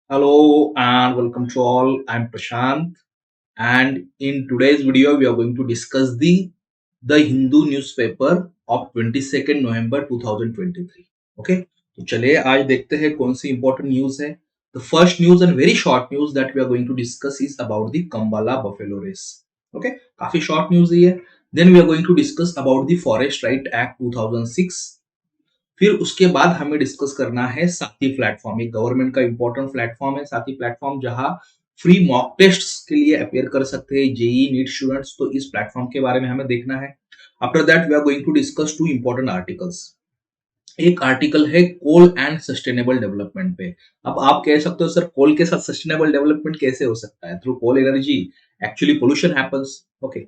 Hello and welcome to all. I'm Prashant, and in today's video, we are going to discuss the Hindu newspaper of 22nd November 2023. Okay, तो चलिए आज देखते हैं कौन सी important news है. The first news and very short news that we are going to discuss is about the Kambala Buffalo Race. Okay, काफी short news ही है. Then we are going to discuss about the Forest Right Act 2006. फिर उसके बाद हमें discuss करना है साथी platform. एक गवर्नमेंट का इंपॉर्टेंट प्लेटफॉर्म है साथी प्लेटफॉर्म, जहां फ्री मॉक टेस्ट के लिए अपेयर कर सकते हैं जेई नीट स्टूडेंट्स. तो इस प्लेटफॉर्म के बारे में हमें देखना है. After that we are going to discuss two important articles. एक आर्टिकल है कोल एंड सस्टेनेबल डेवलपमेंट पे. अब आप कह सकते हो सर कोल के साथ सस्टेनेबल डेवलपमेंट कैसे हो सकता है? Through coal energy actually pollution happens. Okay,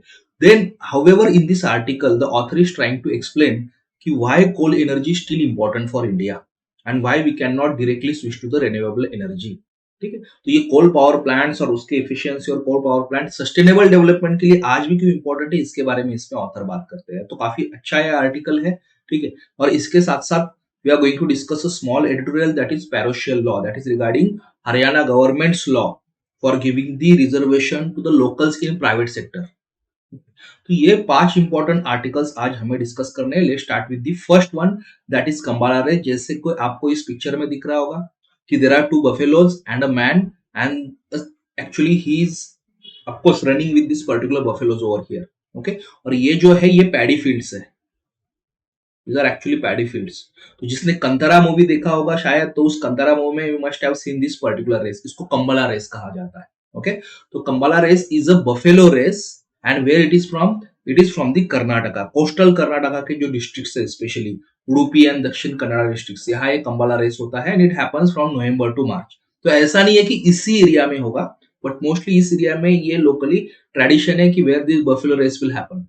then however in this article the author is trying to explain कि why coal energy still important for India and why we can not directly switch to the renewable energy. ठीक है, तो ये कोल power plants और उसके efficiency और coal power plant sustainable development के लिए आज भी क्यों इंपॉर्टेंट है, इसके बारे में इसमें ऑथर बात करते हैं. तो काफी अच्छा ये आर्टिकल है. ठीक है, और इसके साथ साथ we are going to discuss a small editorial that is parochial law, that is regarding Haryana government's law for giving the reservation to the locals in private sector. तो ये 5 इंपॉर्टेंट आर्टिकल्स आज हमें डिस्कस करने हैं. Let's start with the first one, that is Kambala race. जैसे कोई आपको इस पिक्चर में दिख रहा होगा कि there are two buffaloes and a man, and actually he is of course running with this particular buffaloes over here. Okay, और ये जो है ये पैडी फील्ड्स है. These are actually paddy fields. तो जिसने कंतारा मूवी देखा होगा शायद, तो उस कंतारा मूवी में you must have seen this particular race. इसको कंबला रेस कहा जाता है. ओके, तो Kambala race is a buffalo race and where it is from? It is from the Karnataka, coastal Karnataka के जो डिस्ट्रिक्ट्स है, स्पेशली उडुपी एंड दक्षिण कन्नड़ डिस्ट्रिक्ट्स, यहाँ ये कंबला रेस होता है and it happens from November to March. तो ऐसा नहीं है कि इसी एरिया में होगा, बट मोस्टली इस एरिया में ये लोकली ट्रेडिशन है कि where this buffalo race will happen.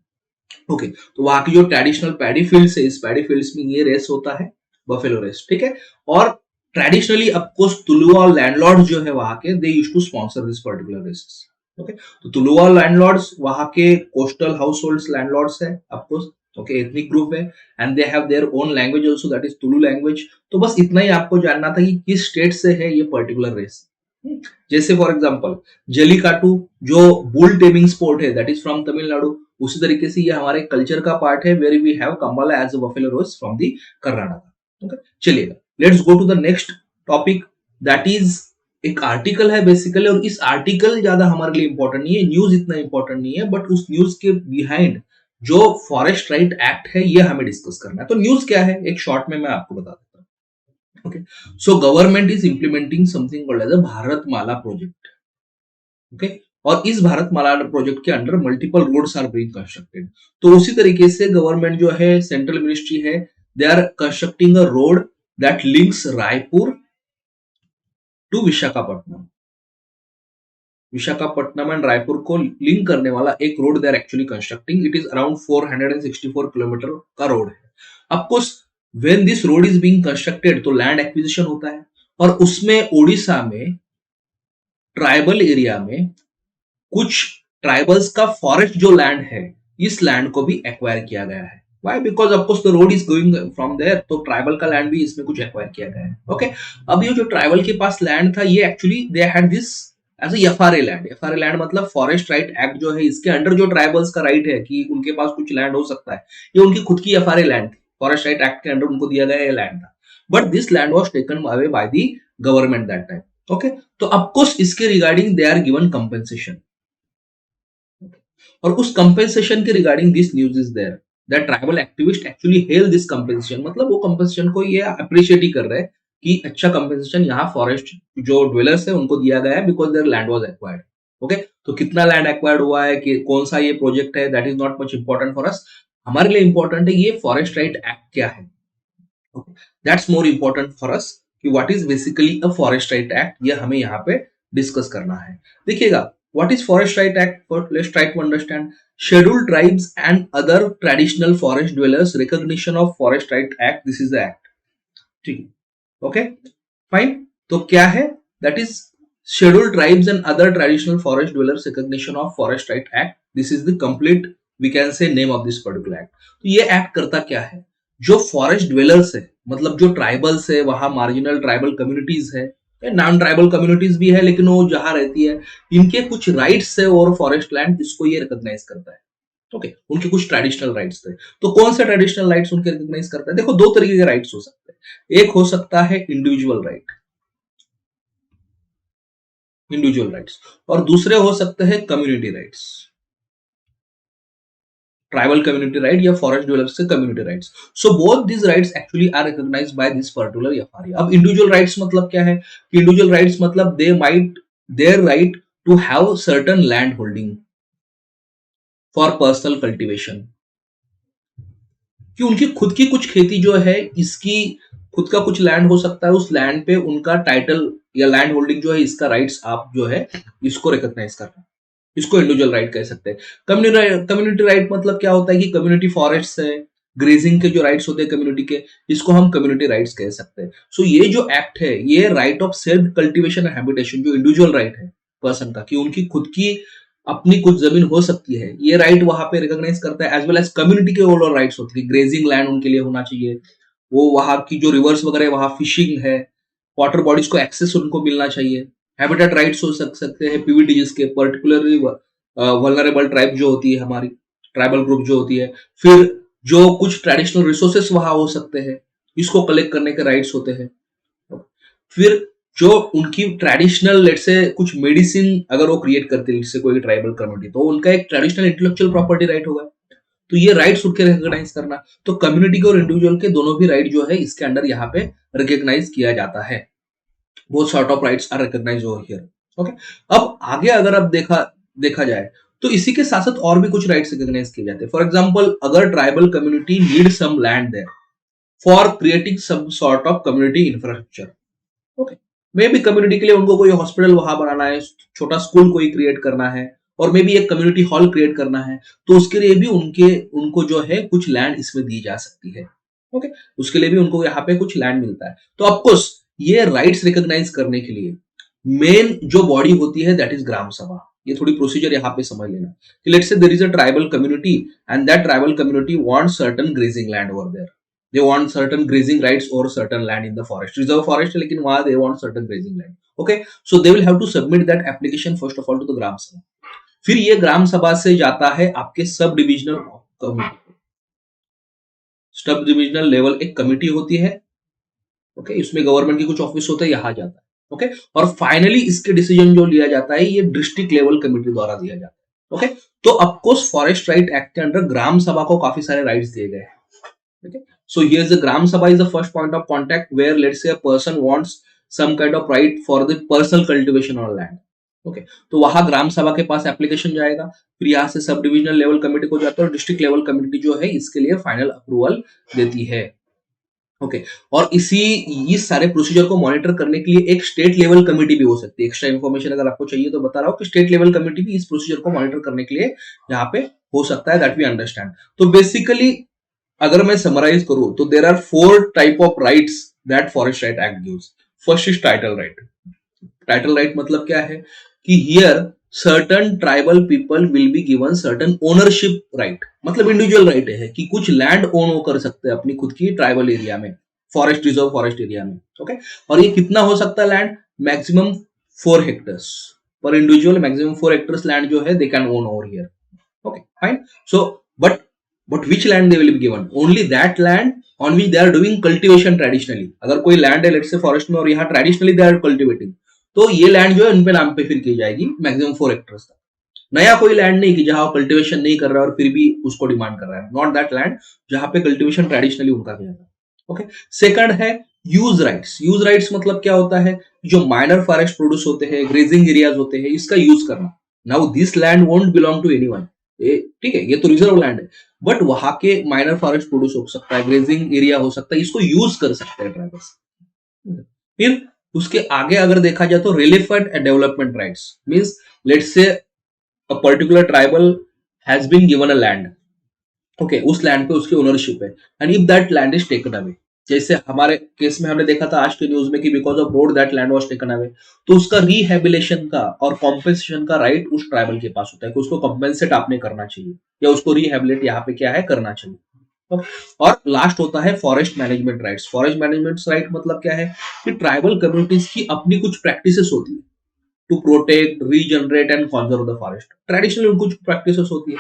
Okay, तो वहां की जो ट्रेडिशनल पैडी फील्ड्स है, इस पैडी फील्ड्स में ये रेस होता है, बफेलो रेस. ठीक है, और ट्रेडिशनली ऑफकोर्स तुलुवा लैंडलॉर्ड्स जो है वहां के, they used to sponsor this particular races. Okay, तो तुलुवा लैंडलॉर्ड्स वहां के कोस्टल हाउस होल्ड्स लैंडलॉर्ड्स है ऑफकोर्स. ओके, एथनिक ग्रुप है and they have their own language also, that is Tulu language. तो बस इतना ही आपको जानना था कि किस स्टेट से है ये पर्टिकुलर रेस. जैसे फॉर एग्जांपल जलीकाटू जो बुल टेमिंग स्पोर्ट है, दैट इज फ्रॉम तमिलनाडु. उसी तरीके से ये हमारे कल्चर का पार्ट है, where we have Kambala as a buffalo race from the Karnataka. Okay, चलिएगा, let's go to the next topic. That is एक आर्टिकल है बेसिकली, और इस आर्टिकल ज्यादा हमारे लिए इंपॉर्टेंट नहीं है, न्यूज इतना इंपॉर्टेंट नहीं है, बट उस न्यूज के बिहाइंड जो फॉरेस्ट राइट एक्ट है ये हमें डिस्कस करना है. तो न्यूज क्या है, एक शॉर्ट में मैं आपको बता देता हूँ. Okay, so government is implementing something called as a Bharatmala project. Okay, और इस भारतमाला प्रोजेक्ट के under multiple roads are being constructed. तो उसी तरीके से गवर्नमेंट जो है, सेंट्रल मिनिस्ट्री है, they are constructing a road that links Raipur to Visakhapatnam. Visakhapatnam and Raipur को लिंक करने वाला एक road they are actually constructing. It is around 464 kilometre का रोड है. Of course when this road is being constructed तो लैंड एक्विजिशन होता है, और उसमें ओडिशा में ट्राइबल एरिया में कुछ ट्राइबल्स का फॉरेस्ट जो लैंड है, इस लैंड को भी एक्वायर किया गया है. Why? Because of course the road is going from there, तो ट्राइबल का लैंड भी इसमें कुछ एक्वायर किया गया है. ओके, अब ये जो ट्राइबल के पास लैंड था, ये actually they had this as FRA land. FRA land मतलब फॉरेस्ट राइट एक्ट जो है, इसके अंडर जो ट्राइबल्स का राइट है कि उनके पास कुछ लैंड हो सकता है, ये उनकी खुद की एफआरए लैंड थी. फॉरेस्ट राइट एक्ट के अंडर उनको दिया गया ये लैंड था, but this land was taken away by the government that time. Okay, तो ऑफकोर्स इसके regarding they are given compensation, और उस कंपेंसेशन के regarding this news is there that tribal activist actually hail this compensation. मतलब वो compensation को ये appreciate ही कर रहे हैं कि अच्छा कंपेंसेशन यहाँ फॉरेस्ट जो ड्वेलर्स है उनको दिया गया है, because there land was acquired. Okay, तो कितना लैंड एक्वायर्ड हुआ है, कि कौन सा ये प्रोजेक्ट है, that is not much important for अस. हमारे लिए इंपॉर्टेंट है ये फॉरेस्ट राइट एक्ट क्या है. Okay, that's more important for us कि what is basically a forest right act, ये हमें यहाँ पे डिस्कस करना है. देखिएगा, what is forest right act? Let's try to understand. Scheduled tribes and other traditional forest dwellers recognition of forest right act, this is the act. ठीक है, okay fine. तो क्या है, that is scheduled tribes and other traditional forest dwellers recognition of forest right act. this is the complete, we can say, name of this particular act. तो ये act करता क्या है, जो फॉरेस्ट ड्वेलर्स है, मतलब जो ट्राइबल्स है, वहां मार्जिनल ट्राइबल कम्युनिटीज है, नॉन ट्राइबल कम्युनिटीज भी है, लेकिन वो जहां रहती है इनके कुछ राइट्स है और फॉरेस्ट लैंड इसको ये रिकॉग्नाइज करता है। ओके, उनके कुछ ट्रेडिशनल राइट्स थे। तो कौन से ट्रेडिशनल राइट्स उनके रिकॉग्नाइज करता है? देखो, दो तरीके के राइट्स हो सकते हैं। एक हो सकता है इंडिविजुअल राइट, इंडिविजुअल राइट्स, और दूसरे हो सकते हैं community rights, tribal community right या फॉरेस्ट डेवलपर्स के community rights. So both this rights actually are recognized by this particular FRA. अब इंडिविजुअल राइट्स मतलब क्या है? कि इंडिविजुअल राइट्स मतलब they might their right to have certain land holding for personal cultivation, कि उनकी खुद की कुछ खेती जो है, इसकी खुद का कुछ लैंड हो सकता है, उस लैंड पे उनका टाइटल या लैंड होल्डिंग जो है, इसका राइट्स आप जो है इसको रिकॉग्नाइज करना, इसको इंडिविजुअल राइट कह सकते हैं। कम्युनिटी राइट मतलब क्या होता है कि कम्युनिटी फॉरेस्ट है, ग्रेजिंग के जो राइट्स होते हैं कम्युनिटी के, इसको हम कम्युनिटी राइट्स कह सकते हैं। सो ये जो एक्ट है, ये right of self cultivation and habitation, जो इंडिविजुअल राइट है पर्सन का, कि उनकी खुद की अपनी कुछ जमीन हो सकती है, ये राइट वहां पे रिकॉग्नाइज करता है। एज वेल एज कम्युनिटी के ओवरऑल राइट्स होती है, ग्रेजिंग लैंड उनके लिए होना चाहिए, वो वहां की जो रिवर्स वगैरह वहां फिशिंग है, वाटर बॉडीज को एक्सेस उनको मिलना चाहिए। हैबिटेट राइट्स हो सकते हैं पीवीटीज के, पर्टिकुलरली वल्नरेबल ट्राइब जो होती है हमारी, ट्राइबल ग्रुप जो होती है। फिर जो कुछ ट्रेडिशनल रिसोर्सेस वहां हो सकते हैं, इसको कलेक्ट करने के राइट्स होते हैं। फिर जो उनकी ट्रेडिशनल लेट से कुछ मेडिसिन अगर वो क्रिएट करते हैं, जिससे कोई ट्राइबल कम्युनिटी, तो उनका एक ट्रेडिशनल इंटेलेक्चुअल प्रॉपर्टी राइट होगा। तो ये राइट्स उनके रिकॉग्नाइज करना, तो कम्युनिटी के और इंडिविजुअल के दोनों भी राइट जो है इसके अंडर यहाँ पे रिकॉग्नाइज किया जाता है। Both sort of rights are recognize over here. Okay, अब आगे अगर अब देखा जाए तो इसी के साथ साथ और भी कुछ राइट्स रिकॉग्नाइज किए जाते हैं। फॉर एग्जाम्पल, अगर tribal community need some land there for creating some sort of community infrastructure. Okay, may be community के लिए उनको कोई हॉस्पिटल वहां बनाना है, छोटा स्कूल कोई क्रिएट करना है, और मे बी एक कम्युनिटी हॉल क्रिएट करना है, तो उसके लिए भी उनको जो है कुछ लैंड इसमें दी जा सकती है। ओके, उसके लिए भी उनको यहाँ पे कुछ लैंड मिलता है। तो ऑफकोर्स ये राइट्स रिकॉग्नाइज करने के लिए मेन जो बॉडी होती है दैट इज ग्राम सभा। ये थोड़ी प्रोसीजर यहाँ पे समझ लेना कि let's say there is a tribal community and that tribal community wants certain grazing land over there, they want certain grazing rights or certain land in the forest, reserve forest है, लेकिन वहां they want certain grazing land. Okay, so they will have to submit that application first of all to the ग्राम सभा। फिर ये ग्राम सभा से जाता है आपके sub divisional committee, sub divisional level एक कमिटी होती है। ओके, इसमें गवर्नमेंट की कुछ ऑफिस होते हैं, यहाँ जाता है। ओके, और फाइनली इसके डिसीजन जो लिया जाता है ये डिस्ट्रिक्ट लेवल कमिटी द्वारा दिया जाता है। ओके, तो ऑफकोर्स फॉरेस्ट राइट एक्ट के अंडर ग्राम सभा को काफी सारे राइट्स दिए गए हैं। Okay, so here's the Gram Sabha is the first point of contact where let's say a person wants some kind of right for the personal cultivation on land. Okay, तो वहां ग्राम सभा के पास एप्लीकेशन जाएगा, फिर यहाँ से सब डिविजनल लेवल कमेटी को जाता है और डिस्ट्रिक्ट लेवल कमेटी जो है इसके लिए फाइनल अप्रूवल देती है। ओके, और इस सारे प्रोसीजर को मॉनिटर करने के लिए एक स्टेट लेवल कमेटी भी हो सकती है। एक्स्ट्रा इन्फॉर्मेशन अगर आपको चाहिए तो बता रहा हूँ कि स्टेट लेवल कमेटी भी इस प्रोसीजर को मॉनिटर करने के लिए यहाँ पे हो सकता है, दैट वी अंडरस्टैंड। तो बेसिकली अगर मैं समराइज करूं तो there are 4 type of rights that forest right act gives. First is title right. Title right मतलब क्या है कि here certain tribal people will be given certain ownership right, मतलब इंडिविजुअल राइट है कि कुछ लैंड ओन वो कर सकते हैं अपनी खुद की ट्राइबल एरिया में, फॉरेस्ट रिजर्व फॉरेस्ट एरिया में। ओके, और ये कितना हो सकता है लैंड? मैक्सिमम 4 हेक्टर्स पर इंडिविजुअल, मैक्सिमम 4 हेक्टर्स लैंड जो है they can own over here. Okay, fine. So, but which land they will be given? Only that land on which they are doing cultivation traditionally. अगर कोई land है let's say forest में और यहाँ traditionally they are cultivating, तो ये land जो है उनके नाम पे फिर की जाएगी मैक्सिमम 4 हेक्टर्स तक। नया कोई लैंड नहीं कि जहां कल्टिवेशन नहीं कर रहा है और फिर भी उसको डिमांड कर रहा है, नॉट दैट लैंड जहां पे कल्टिवेशन ट्रेडिशनली उनका किया जाता है। ओके, सेकंड है यूज राइट्स। यूज राइट्स मतलब क्या होता है? जो माइनर फॉरेस्ट प्रोड्यूस होते हैं, ग्रेजिंग एरियाज होते हैं, इसका यूज करना। Now this land won't belong to anyone, ठीक है, ये तो रिजर्व लैंड है, बट वहां के माइनर फॉरेस्ट प्रोड्यूस हो सकता है, ग्रेजिंग एरिया हो सकता है, इसको यूज कर सकते हैं ट्राइबल्स। फिर उसके आगे अगर देखा जाए तो relevant development rights means let's say a particular tribal has been given a land. Okay, उस लैंड पे उसकी ओनरशिप है and if that land is taken away, जैसे हमारे केस में हमने देखा था आज के न्यूज में कि because of road that land was taken away, तो उसका रिहेबिलेशन का और कॉम्पेंसेशन का राइट उस ट्राइबल के पास होता है कि उसको कॉम्पेंसेट आपने करना चाहिए या उसको रिहेबिलेट यहाँ पे क्या है करना चाहिए। और लास्ट होता है forest management rights. Forest management right मतलब क्या है कि ट्राइबल कम्युनिटीज की अपनी कुछ प्रैक्टिसेस होती है to protect, regenerate and conserve the forest. Traditionally कुछ प्रैक्टिसेस होती है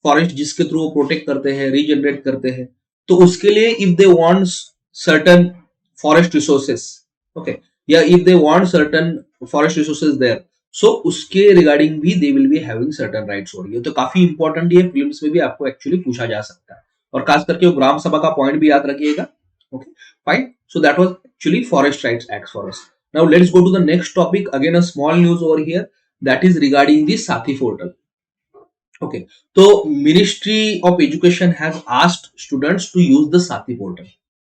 फॉरेस्ट जिसके थ्रू वो प्रोटेक्ट करते हैं, रीजनरेट करते हैं। तो उसके लिए if they want certain forest resources, okay, या if they want certain forest resources there, so उसके रिगार्डिंग भी they will be having certain rights हो रही है। तो काफी इंपॉर्टेंट ये फिल्म्स में भी आपको एक्चुअली पूछा जा सकता है, और खास करके वो ग्राम सभा का पॉइंट भी याद रखिएगा। Okay, fine. So that was actually forest rights act for us. Now let's go to the next topic, again a small news over here, that is regarding the साथी पोर्टल। ओके, तो ministry of education has asked students to use the साथी portal.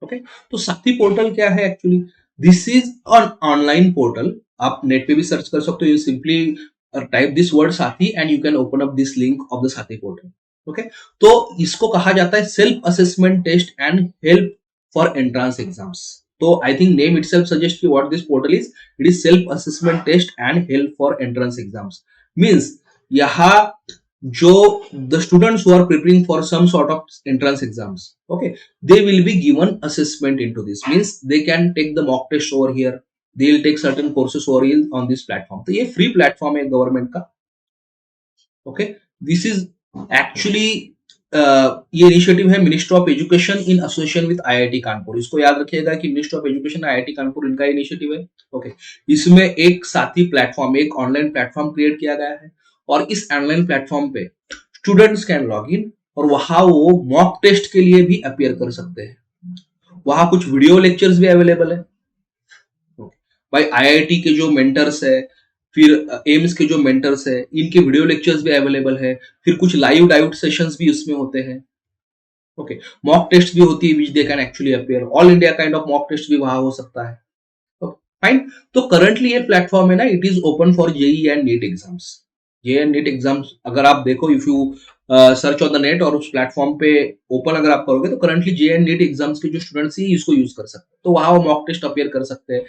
Okay, तो SATHEE portal क्या है actually? This is an online portal. आप net पे भी search कर सकते हो, you simply type this word Sathee and you can open up this link of the साथी पोर्टल। ओके, तो इसको कहा जाता है self assessment test and help for entrance exams. तो I think name itself suggest कि what this portal is, it is self assessment test and help for entrance exams. Means यहाँ जो the students who are preparing for some sort of entrance exams, okay, they will be given assessment into this, means they can take the mock test over here, they will take certain courses over here on this platform। तो ये free platform है government का। Okay, this is actually ये initiative है ministry of education in association with IIT Kanpur. इसको याद रखिएगा कि ministry of education IIT Kanpur इनका इनिशिएटिव है। ओके, इसमें एक साथी प्लेटफॉर्म, एक ऑनलाइन प्लेटफॉर्म क्रिएट किया गया है, और इस ऑनलाइन प्लेटफॉर्म पे स्टूडेंट्स कैन लॉग इन और वहां वो मॉक टेस्ट के लिए भी अपियर कर सकते हैं। वहां कुछ वीडियो लेक्चर्स भी अवेलेबल है भाई। आईआईटी के जो मेंटर्स है, फिर एम्स के जो मेंटर्स है, इनके वीडियो लेक्चर्स भी अवेलेबल है। फिर कुछ लाइव डाउट सेशंस भी उसमें होते हैं। ओके, मॉक टेस्ट भी होती है which they can actually appear. All India kind of mock test भी वहां हो सकता है। फाइन। तो करंटली ये प्लेटफॉर्म है ना, it is open for JEE and NEET exams. JEE and NEET exams अगर आप देखो, if you search on the net और उस प्लेटफॉर्म पे ओपन अगर आप करोगे, तो currently JEE and NEET exams के जो स्टूडेंट्स ही इसको यूज कर सकते हैं। तो वहां वो मॉक टेस्ट अपियर कर सकते हैं,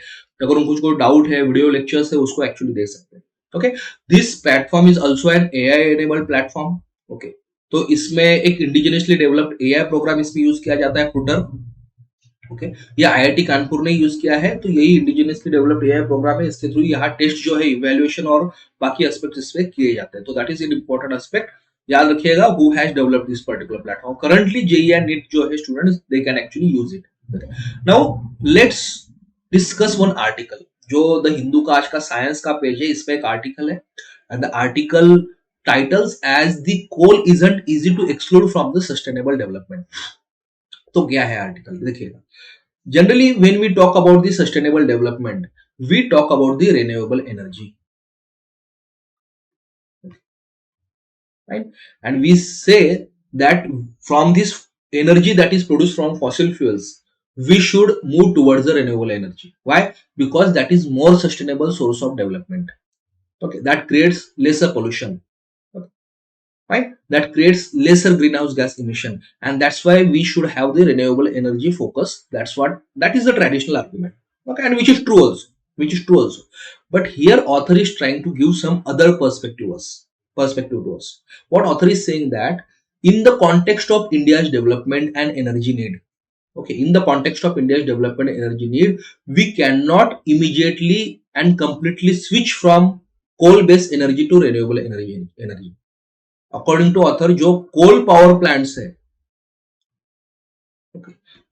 अगर उनको कोई डाउट है, वीडियो लेक्चर्स है, उसको एक्चुअली दे सकते हैं। Okay, this platform is also an AI enabled platform. Okay, तो इसमें एक इंडिजिनियसली डेवलप्ड एआई प्रोग्राम इसमें यूज किया जाता है, ट्विटर। ओके, ये आईआईटी कानपुर ने यूज किया है, तो यही इंडिजिनियसली डेवलप्ड एआई प्रोग्राम है। इसके थ्रू यहाँ टेस्ट जो है, इवैल्यूएशन और बाकी एस्पेक्ट इसमें किए जाते हैं। तो that is an important aspect, याद रखिएगा। Who has developed this particular platform? Currently JEE and NEET जो है students, they can actually use it. Now let's discuss one article. जो द हिंदू का आज का साइंस का पेज है, इसमें एक आर्टिकल है, and the article titles as the coal isn't easy to exclude from the sustainable development. तो क्या है आर्टिकल, देखिएगा। Generally, when we talk about the sustainable development, we talk about the renewable energy, right? And we say that from this energy that is produced from fossil fuels, we should move towards the renewable energy. Why? Because that is more sustainable source of development. Okay, that creates lesser pollution. Okay, right? That creates lesser greenhouse gas emission, and that's why we should have the renewable energy focus. That is the traditional argument. Okay, and which is true also, but here author is trying to give some other perspective to us. What author is saying that in the context of India's development and energy need, okay, in the context of India's development and energy need, we cannot immediately and completely switch from coal based energy to renewable energy. According to author, जो coal power plants है,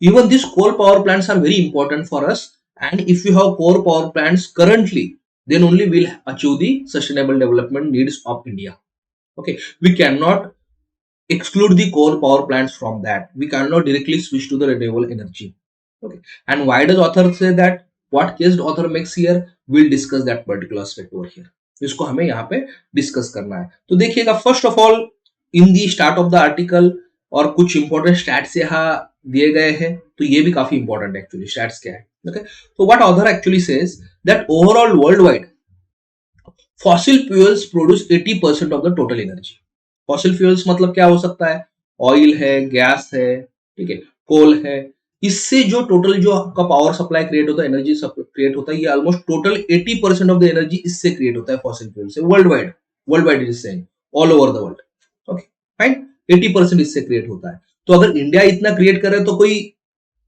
even this coal power plants are very important for us, and if you have coal power plants currently, then only we'll achieve the sustainable development needs of India. Okay, we cannot exclude the coal power plants from that. We cannot directly switch to the renewable energy. Okay, and why does author say that? What case the author makes here? We'll discuss that particular aspect over here. इसको हमें यहाँ पे discuss करना है। तो देखिएगा, first of all in the start of the article, और कुछ इंपॉर्टेंट स्टैट्स यहाँ दिए गए हैं, तो ये भी काफी इंपॉर्टेंट है एक्चुअली। स्टैट्स क्या है? ओके, तो what author actually says that overall world wide fossil fuels produce 80% of the total energy. Fossil fuels मतलब क्या हो सकता है? ऑयल है, गैस है, ठीक है, कोल है। इससे जो टोटल जो आपका पावर सप्लाई क्रिएट होता है, एनर्जी क्रिएट होता है, ये almost total 80% of the energy इससे क्रिएट होता है, फॉसिल फ्यूल से। World wide is saying, all over the world. Okay, fine, 80% इससे क्रिएट होता है। तो अगर इंडिया इतना क्रिएट कर रहा है तो कोई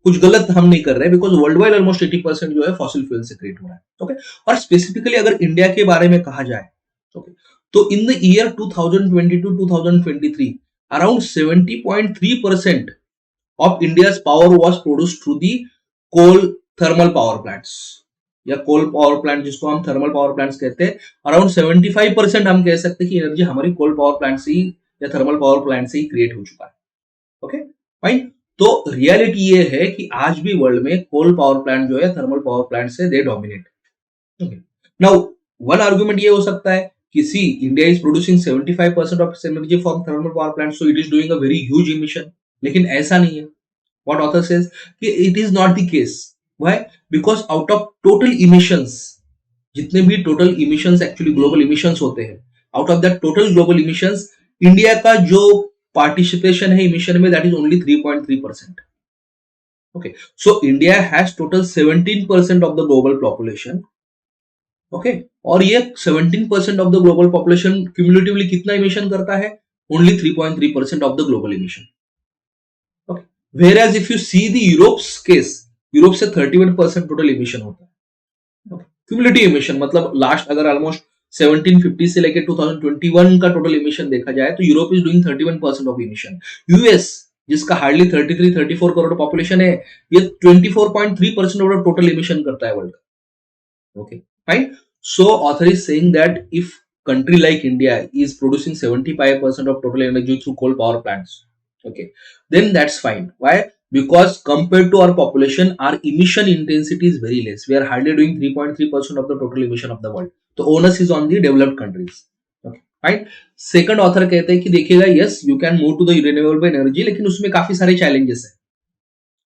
कुछ गलत हम नहीं कर रहे, बिकॉज वर्ल्ड वाइड ऑलमोस्ट 80% जो है फॉसिल फ्यूल से क्रिएट हो रहा है। ओके, और स्पेसिफिकली अगर इंडिया के बारे में कहा जाए, ओके, तो in the year 2022-2023 around 70.3% of India's power was produced through the coal thermal power plants, या कोल पावर प्लांट जिसको हम थर्मल पावर प्लांट्स कहते हैं। अराउंड 75% हम कह सकते हैं कि एनर्जी हमारी कोल पावर प्लांट से ही या थर्मल पावर प्लांट से ही क्रिएट हो चुका है। Okay fine. तो रियलिटी ये है कि आज भी वर्ल्ड में कोल पावर प्लांट जो है थर्मल पावर प्लांट से they dominate. Okay, now one argument ये हो सकता है कि see India is producing 75% of energy from thermal power plant, so it is doing a very huge emission. लेकिन ऐसा नहीं है। व्हाट ऑथर सेज कि it is not the case. Why? Because out of total emissions, जितने भी total emissions actually global emissions होते हैं, out of that total global emissions India का जो पार्टिसिपेशन है इमिशन में that is only 3.3%। Okay, so India has total 17% of the global population. Okay, और ये 17% of the global population cumulatively कितना emission करता है? Only 3.3% of the global emission. Okay, where as if you see the Europe's case, Europe से 31% टोटल emission होता है। Cumulative emission मतलब लास्ट अगर ऑलमोस्ट 1750 से लेकर 2021 का टोटल इमिशन देखा जाए तो Europe is doing 31% of emission. US जिसका हार्डली 33-34 करोड़ पॉपुलेशन है, ये 24.3% ऑफ टोटल इमिशन करता है वर्ल्ड का। Okay fine. So author is saying that if country like India is producing 75% of total energy through coal power plants, okay, then that's fine. Why? Because compared to our population, our emission intensity is very less. We are hardly doing 3.3% of the total emission of the world. So onus is on the developed countries. Okay, right? Second author कहते हैं कि देखिएगा, yes, you can move to the renewable energy, लेकिन उसमें काफी सारे challenges है।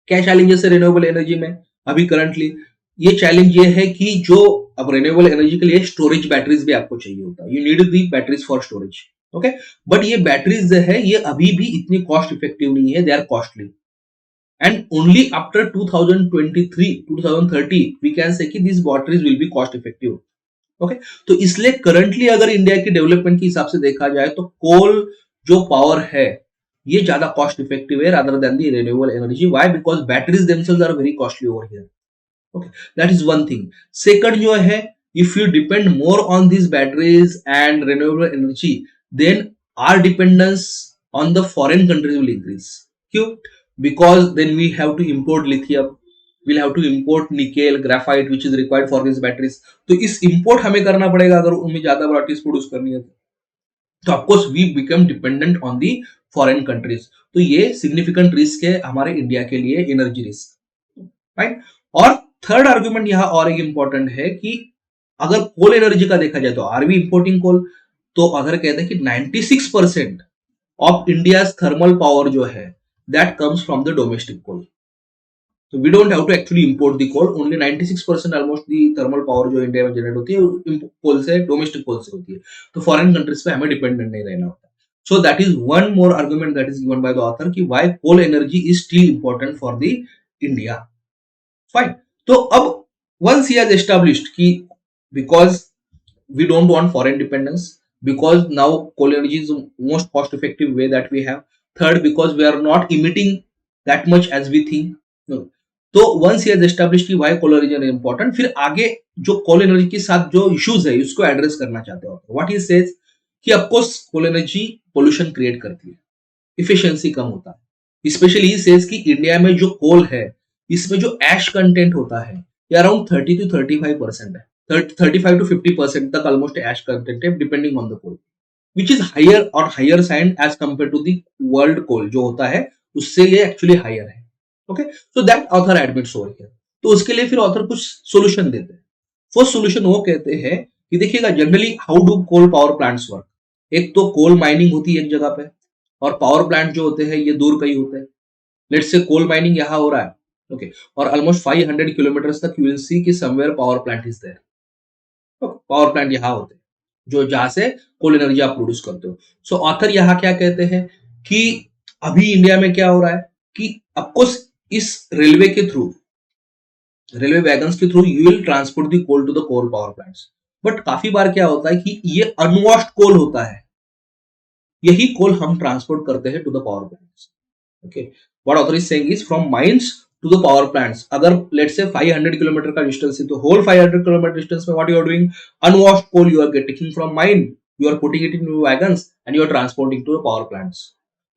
क्या चैलेंजेस है रिन्यूएबल एनर्जी में अभी करंटली? ये चैलेंज ये है कि जो अब रिन्यूएबल एनर्जी के लिए स्टोरेज बैटरीज भी आपको चाहिए होता है। You need the batteries for storage. Okay, but ये बैटरीज जो है ये अभी भी इतनी कॉस्ट इफेक्टिव नहीं है, they are costly, and only after 2023-2030 we can say कि this batteries will be cost effective. Okay, तो इसलिए करंटली अगर इंडिया की डेवलपमेंट के हिसाब से देखा जाए तो कोल जो पावर है ये ज्यादा कॉस्ट इफेक्टिव है rather than the renewable energy. Why? Because batteries themselves are very costly over here. Okay, that is one thing. Second जो है, if you depend more on this batteries and renewable energy, then our dependence on the foreign countries will increase. क्यों? Because then we have to import lithium, we'll have to import nickel, graphite which is required for these batteries। तो इस import हमें करना पड़ेगा अगर उनमें ज्यादा batteries produce करनी है तो of course we become dependent on the foreign countries. तो ये सिग्निफिकेंट रिस्क है हमारे इंडिया के लिए, एनर्जी रिस्क, राइट। और थर्ड आर्गुमेंट यहाँ और एक इंपॉर्टेंट है कि अगर कोल एनर्जी का देखा जाए तो आर वी इंपोर्टिंग कोल? तो अगर कहते हैं कि 96% ऑफ इंडिया थर्मल पावर जो है that comes from the domestic coal. तो we don't have to actually import the coal, only 96% almost the thermal power जो इंडिया में जनरेट होती है कोल से, डोमेस्टिक कोल से होती है। तो फॉरेन कंट्रीज पे हमें डिपेंडेंट नहीं रहना होता। So that is one more argument that is given by the author कि why coal energy is still important for the India. Fine. तो अब once he has established कि because we don't want foreign dependence, because now coal energy is the most cost effective way that we have, third because we are not emitting that much as we think, no. तो once he has established कि why coal energy is important, फिर आगे जो coal energy के साथ जो issues है उसको address करना चाहते हो। what he says कि of course coal energy pollution create करती है, efficiency कम होता है। स्पेशली he says कि इंडिया में जो कोल है इसमें जो एश कंटेंट होता है ये अराउंड 30 to 35% है, 35 to 50% तक ऑलमोस्ट एश कंटेंट है depending on the coal, which is higher और higher side as compare to the world coal जो होता है उससे ये एक्चुअली हायर है। Okay, so that author admits over here. तो उसके लिए फिर ऑथर कुछ सोल्यूशन देते हैं। फर्स्ट सोल्यूशन वो कहते हैं कि देखिएगा generally how do coal power plants work. एक तो कोल माइनिंग होती है एक जगह पे और पावर प्लांट जो होते हैं ये दूर कहीं होते हैं। लेट्स से कोल माइनिंग यहाँ हो रहा है, ओके, और ऑलमोस्ट 500 किलोमीटर तक यू विल सी कि somewhere power plant is there. Power plant यहाँ होते हैं जो जहां से कोल एनर्जी आप प्रोड्यूस करते हो। सो ऑथर यहाँ क्या कहते हैं कि अभी इंडिया में क्या हो रहा है कि ऑफकोर्स इस रेलवे के थ्रू, रेलवे वैगन्स के through you will transport the coal to the coal power plants, but काफी बार क्या होता है कि ये अनवॉश्ड कोल होता है, यही कोल हम ट्रांसपोर्ट करते हैं to the power plants. Okay, what author is saying is from mines to the power plants. अगर let's say 500 किलोमीटर का डिस्टेंस है तो whole 500 किलोमीटर डिस्टेंस में what you are doing, unwashed coal you are taking from mine, you are putting it in wagons and you are transporting to the power plants.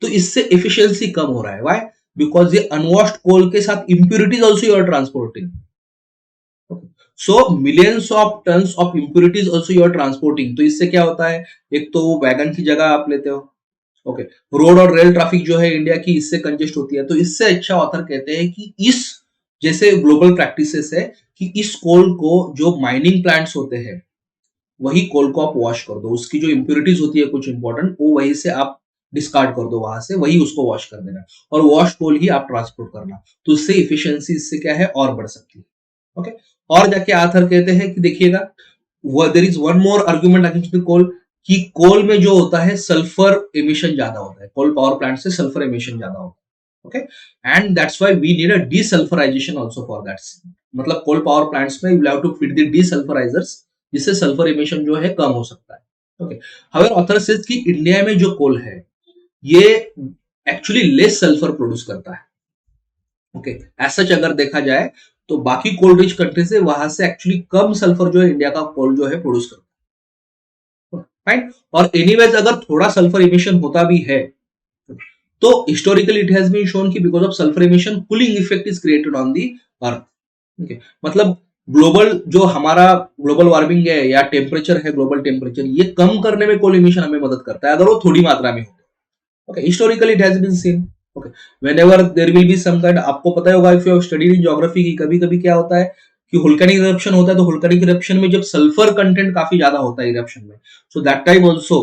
तो इससे efficiency कम हो रहा है. Why? Because ये unwashed coal के साथ impurities also you are transporting. Okay. So millions of tons of impurities also you are transporting. तो इससे क्या होता है, एक तो वैगन की जगह आप लेते हो. ओके, रोड और रेल ट्रैफिक जो है इंडिया की इससे कंजेस्ट होती है. तो इससे अच्छा ऑथर कहते हैं कि इस जैसे ग्लोबल प्रैक्टिसेस है कि इस कोल को जो माइनिंग प्लांट्स होते हैं वही कोल को आप वॉश कर दो, उसकी जो इंप्योरिटीज होती है कुछ इंपॉर्टेंट वो वहीं से आप डिस्कार्ड कर दो, वहां से वही उसको वॉश कर देना और वॉश कोल ही आप ट्रांसपोर्ट करना. तो इससे इफिशियंसी इससे क्या है और बढ़ सकती है. ओके, और जाके आथर कहते हैं कि देखिएगा there is one more argument against the coal कि कोल में जो होता है सल्फर एमिशन ज्यादा होता है, कोल पावर प्लांट से सल्फर एमिशन ज्यादा होता है. Okay, and that's why we need a desulphurization also for that. मतलब कोल पावर प्लांट्स में you have to fit the desulphurizers जिससे सल्फर एमिशन जो है कम हो सकता है. ओके, हाउएवर ऑथर सेज कि इंडिया में जो कोल है ये एक्चुअली लेस सल्फर प्रोड्यूस करता है. ओके, ऐसा अगर देखा जाए तो बाकी कोल रिच कंट्री से वहां से एक्चुअली कम सल्फर जो है इंडिया का कोल जो है प्रोड्यूस करता है. राइट, और एनीवेज अगर थोड़ा सल्फर इमिशन होता भी है तो historically it has been shown कि because of sulphur emission cooling effect is created on the earth. Okay, मतलब ग्लोबल जो हमारा ग्लोबल वार्मिंग है या टेम्परेचर है, ग्लोबल टेम्परेचर ये कम करने में कोल इमिशन हमें मदद करता है अगर वो थोड़ी मात्रा में हो. Okay, historically it has been seen. Okay, whenever there will be some kind, आपको पता होगा if you have studied in geography की कभी कभी क्या होता है कि वोल्केनिक इरप्शन होता है तो वोल्केनिक इरप्शन में जब सल्फर कंटेंट काफी ज्यादा होता है इरप्शन में, so that time also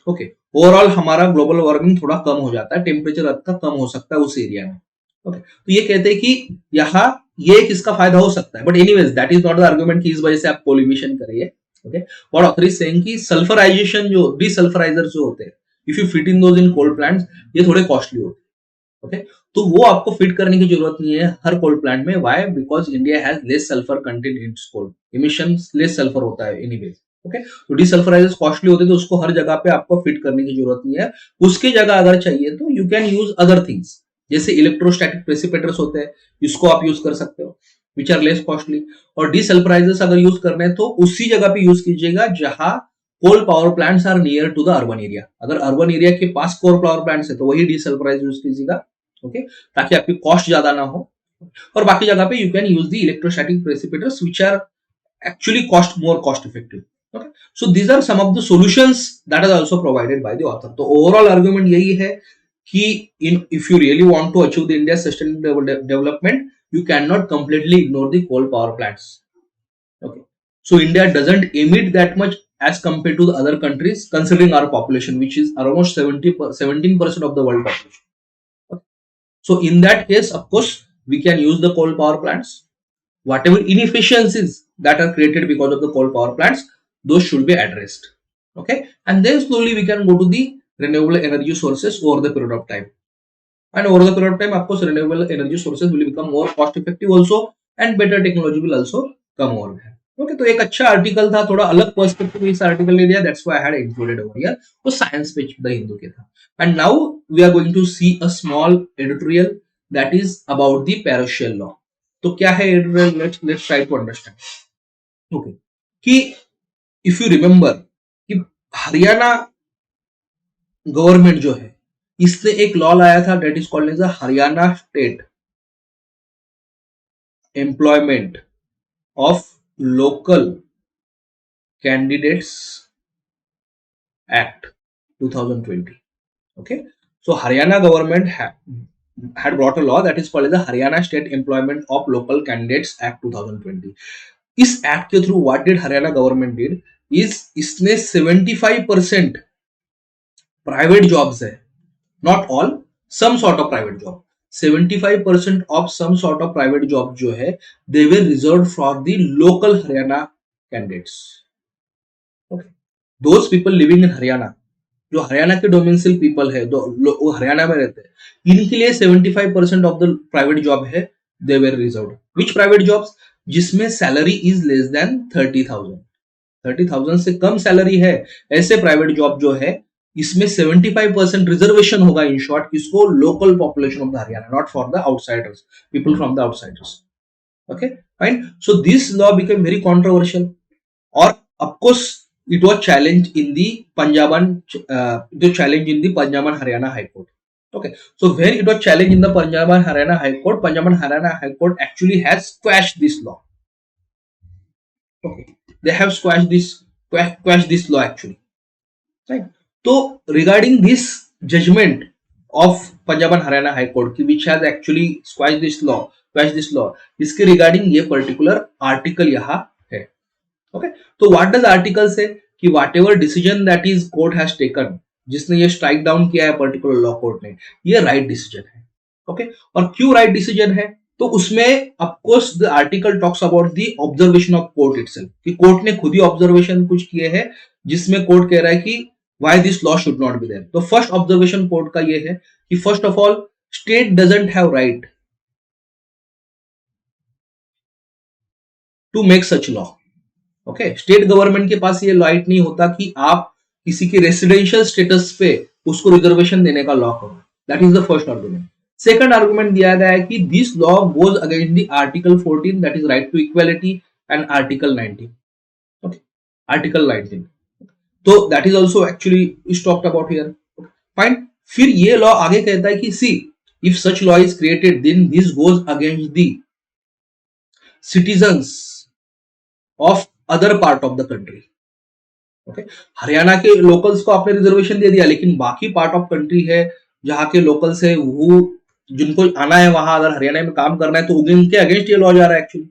okay overall हमारा ग्लोबल वार्मिंग थोड़ा कम हो जाता है, टेम्परेचर अर्थ का कम हो सकता है उस एरिया में. ओके, तो ये कहते हैं कि यहाँ ये किसका फायदा हो सकता है, but anyways that is not the argument कि इस वजह से आप कोल इमिशन करिए. Okay, what author is saying कि सल्फराइजेशन जो डीसल्फराइजर जो होते हैं if you fit in those in coal plants ये थोड़े कॉस्टली होते हैं. ओके, तो वो आपको फिट करने की जरूरत नहीं है हर कोल प्लांट में. Why? Because India has less sulphur content in its coal, emissions less sulphur होता है एनीवेज. ओके, तो डीसल्फराइजर्स कॉस्टली होते हैं तो उसको हर जगह पे आपको फिट करने की जरूरत नहीं है. उसकी जगह अगर चाहिए तो you can use other things जैसे इलेक्ट्रोस्टैटिक प्रेसिपिटेटर्स होते हैं, इसको आप यूज कर सकते हो विच आर लेस कॉस्टली. और डीसल्फराइजर्स अगर यूज करने हैं तो उसी जगह पे यूज कीजिएगा जहां coal power plants are near to the urban area. अगर अर्बन एरिया के पास कोल पावर प्लांट्स है तो वही डीसल्फराइज यूज कीजिएगा. ओके, ताकि आपकी कॉस्ट ज्यादा ना हो. और बाकी जगह पे you can use the electrostatic precipitators which are actually cost effective. Okay, so these are some of the solutions that are also provided by the author. तो ओवरऑल आर्गुमेंट यही है कि if you really want to achieve the India sustainable development you cannot completely ignore the coal power plants. Okay, so India doesn't emit that much as compared to the other countries considering our population which is almost 17% of the world population. Okay. So in that case of course we can use the coal power plants. Whatever inefficiencies that are created because of the coal power plants, those should be addressed. Okay, and then slowly we can go to the renewable energy sources over the period of time. And over the period of time, of course, renewable energy sources will become more cost effective also, and better technology will also come over there. Okay, तो एक अच्छा article था, थोड़ा अलग perspective इस article ने दिया. That's why I had included over here. वो साइंस पेज द हिंदू के था. And now we are going to see a small editorial that is about the parochial law. तो क्या है editorial? Let's try to understand. Okay, कि if you remember कि Haryana government जो है इससे एक लॉ लाया था that is called as the Haryana state employment of local candidates act 2020. Okay, so Haryana government had brought a law that is called as the Haryana State Employment of Local Candidates Act 2020. इस act के through what did Haryana government did is इसने 75% private jobs है, not all, some sort of private job. 75% of some sort of private job जो है they were reserved for the local Haryana candidates. Okay, those people living in Haryana, जो हरियाणा के domicile people है, वो हरियाणा में रहते हैं, इनके लिए 75% ऑफ द प्राइवेट जॉब है they were reserved. Which private jobs? जिसमें सैलरी इज लेस देन 30,000 से कम सैलरी है, ऐसे प्राइवेट जॉब जो है इसमें 75% रिजर्वेशन होगा इन शॉर्ट, किसको? Local population of the Haryana, not for the outsiders, people from the outsiders. Okay, fine. So this law became very controversial, or of course it was challenged in the Punjaban Haryana High Court. Okay, so when it was challenged in the Punjaban Haryana High Court actually has squashed this law. Okay, they have squashed this law actually. Right. So regarding this judgment of Punjab and Haryana High Court, which has actually squashed this law, इसके regarding ये particular article यहाँ है. Okay, तो what does article से कि what ever decision that is court has taken, जिसने ये strike down किया है पर्टिकुलर लॉ कोर्ट ने, ये राइट डिसीजन है. ओके, और क्यों राइट डिसीजन है? तो उसमें of course the article talks about the observation of court itself, कि कोर्ट ने खुद ही ऑब्जर्वेशन कुछ किए हैं, जिसमें कोर्ट कह रहा है कि why this law should not be there. तो फर्स्ट ऑब्जर्वेशन कोर्ट का ये है कि first of all state doesn't have right to make such law. Okay, state government के पास ये राइट नहीं होता कि आप किसी के रेसिडेंशियल स्टेटस पे उसको रिजर्वेशन देने का लॉ करो. That is the first argument. Second argument दिया गया है कि this law goes against the article 14 that is right to equality and article 19. Okay, article 19. तो that is also actually is talked about here. Fine. फिर ये law आगे कहता है कि see if such law is created then this goes against the citizens of other part of the country. Okay, Haryana के locals को आपने रिजर्वेशन दे दिया, लेकिन बाकी पार्ट ऑफ कंट्री है जहां के लोकल्स है, वो जिनको आना है वहां, अगर हरियाणा में काम करना है, तो उनके अगेंस्ट ये लॉ जा रहा है actually.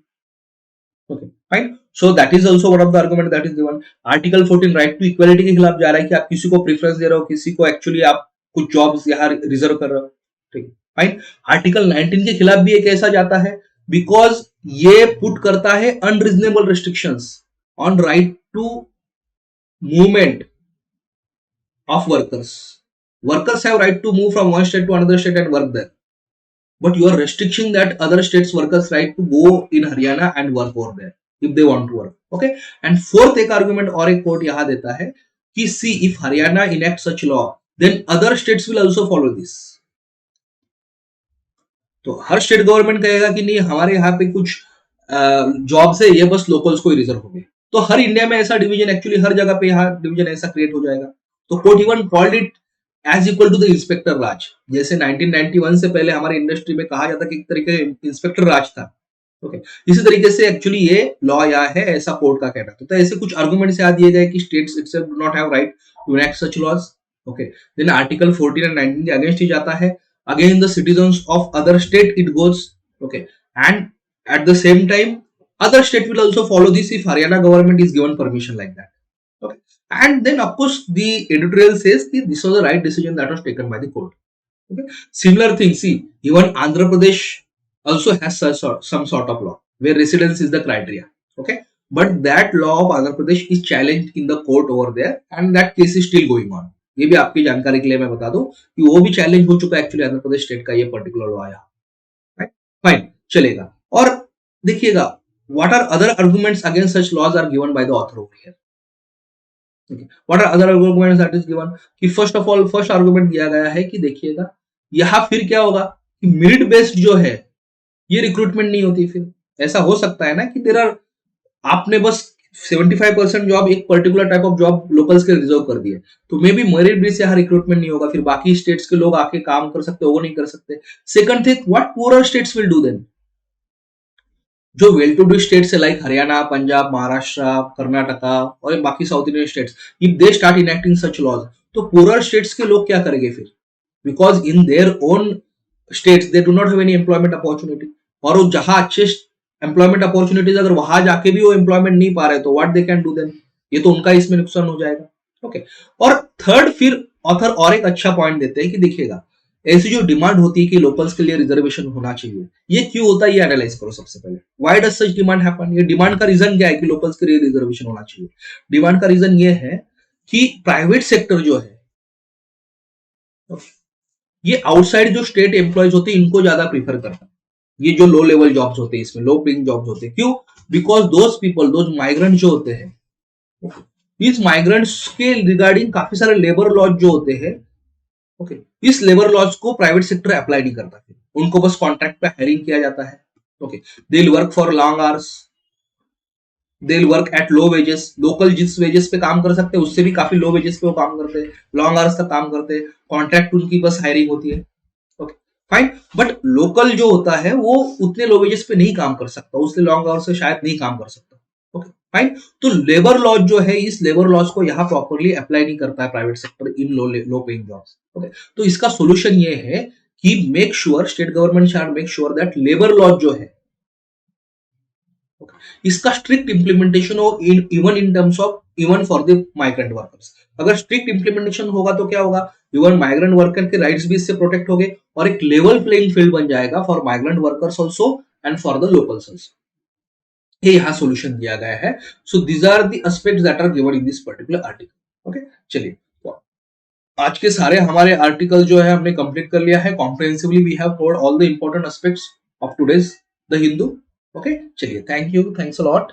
Okay, fine. So that is also one of the argument that is given. Article 14 right to equality के खिलाफ जा रहा है कि आप किसी को प्रेफरेंस दे रहे हो, किसी को एक्चुअली आप कुछ जॉब्स यहाँ रिजर्व कर रहे हो. ठीक है, फाइन. आर्टिकल 19 के खिलाफ भी एक ऐसा जाता है बिकॉज ये पुट करता है unreasonable restrictions on right to movement of workers. Workers have right to move from one state to another state and work there, but you are restricting that other states workers right to go in Haryana and work over there if they want to work. Okay, and fourth एक argument और एक court यहाँ देता है कि see if Haryana enact such law then other states will also follow this. तो हर state government कहेगा कि नहीं हमारे यहाँ पे कुछ जॉब्स है, ये बस लोकल्स को ही रिजर्व हो गए. तो हर इंडिया में ऐसा डिवीजन एक्चुअली हर जगह पे यहाँ डिवीजन ऐसा क्रिएट हो जाएगा. तो court even called it as equal to the inspector raj. जैसे 1991 से पहले हमारे इंडस्ट्री में कहा जाता कि एक तरीके इंस्पेक्टर राज था. ओके, इसी तरीके से एक्चुअली ये लॉ या है, ऐसा कोर्ट का कहना. तो ऐसे कुछ आर्गुमेंट्स यहाँ दिए गए कि states itself do not have right to enact such laws. Okay, then article 14 and 19 के अगेंस्ट ही जाता है. Against the citizens of other state it goes. Okay, and at the same time other state will also follow this if Haryana government is given permission like that. Okay, and then of course the editorial says that this was the right decision that was taken by the court. Okay, similar thing, see even Andhra Pradesh also has some sort of law where residence is the criteria. Okay, but that law of Andhra Pradesh is challenged in the court over there and that case is still going on. ये भी आपकी जानकारी के लिए मैं बता दूं कि वो भी चैलेंज हो चुका है एक्चुअली आंध्र प्रदेश स्टेट का ये पर्टिकुलर लॉ आया. फाइन, चलेगा. और देखिएगा what are other arguments against such laws are given by the author over here. Okay. What are other arguments that is given? कि first of all first argument दिया गया है कि देखिएगा यहाँ फिर क्या होगा कि मेरिट बेस्ड जो है ये रिक्रूटमेंट नहीं होती. फिर ऐसा हो सकता है ना कि देयर आर आपने बस 75% जॉब एक particular type of job locals के रिजर्व कर दिए, तो मे बी मेरिट बेस से यहाँ रिक्रूटमेंट नहीं होगा, फिर बाकी स्टेट्स के लोग आके काम कर सकते वो नहीं कर सकते. Second thing, what poorer states will do then. जो वेल टू डू स्टेट्स है लाइक हरियाणा, पंजाब, महाराष्ट्र, कर्नाटका और बाकी South Indian states, if they start enacting such laws, तो पुअरर स्टेट्स के लोग क्या करेंगे फिर, because in their own states they do not have any employment opportunity. और वो जहां अच्छे एम्प्लॉयमेंट अपॉर्चुनिटीज अगर वहां जाके भी वो एम्प्लॉयमेंट नहीं पा रहे तो what they can do then, ये तो उनका इसमें नुकसान हो जाएगा. ओके, और थर्ड फिर ऑथर और एक अच्छा पॉइंट देते हैं कि देखिएगा ऐसी जो डिमांड होती है कि लोकल्स के लिए रिजर्वेशन होना चाहिए, ये क्यों होता है ये एनालाइज करो सबसे पहले. Why does such demand happen. ये डिमांड का रीजन क्या है कि लोकल्स के लिए रिजर्वेशन होना चाहिए. डिमांड का रीजन ये है कि प्राइवेट सेक्टर जो है ये आउटसाइड जो स्टेट एम्प्लॉयज होते हैं इनको ज्यादा प्रीफर करता है. ये जो लो लेवल जॉब्स होते हैं इसमें लो पेइंग जॉब्स होते हैं. क्यों? Because those people those migrant जो होते हैं इस माइग्रेंट्स के रिगार्डिंग काफी सारे लेबर लॉज जो होते हैं, ओके, इस लेबर लॉज को प्राइवेट सेक्टर अप्लाई नहीं करता है, उनको बस कॉन्ट्रैक्ट पे हायरिंग किया जाता है, okay, they will work for long hours, they will work at low wages, local जिस वेजेस पे काम कर सकते हैं उससे भी काफी लो वेजेस पे वो काम करते हैं, लॉन्ग आवर्स तक काम करते हैं, कॉन्ट्रैक्ट उनकी बस हायरिंग होती है, ओके फाइन। बट लोकल जो होता है वो उतने लो वेजेस पे नहीं काम कर सकता, उससे लॉन्ग आवर्स से शायद नहीं काम कर सकता, ओके फाइन। तो लेबर लॉज जो है, इस लेबर लॉज को यहाँ प्रॉपरली अप्लाई नहीं करता है private sector in low paying jobs, okay. तो इसका सोल्यूशन ये है कि make sure, state government shall make sure that labour laws जो है इसका स्ट्रिक्ट इंप्लीमेंटेशन हो, even in terms of even for the migrant workers. अगर स्ट्रिक्ट इंप्लीमेंटेशन होगा तो क्या होगा, इवन माइग्रेंट वर्कर के राइट्स भी इससे प्रोटेक्ट हो गए और एक लेवल प्लेइंग फील्ड बन जाएगा for migrant workers also and for the locals also. ये यहाँ सोल्यूशन दिया गया है। So these are the aspects that are given in this particular article, okay. चलिए, तो आज के सारे हमारे आर्टिकल जो है हमने कंप्लीट कर लिया है comprehensively, we have covered all the important aspects of today's the Hindu, okay. चलिए, thank you, thanks a lot.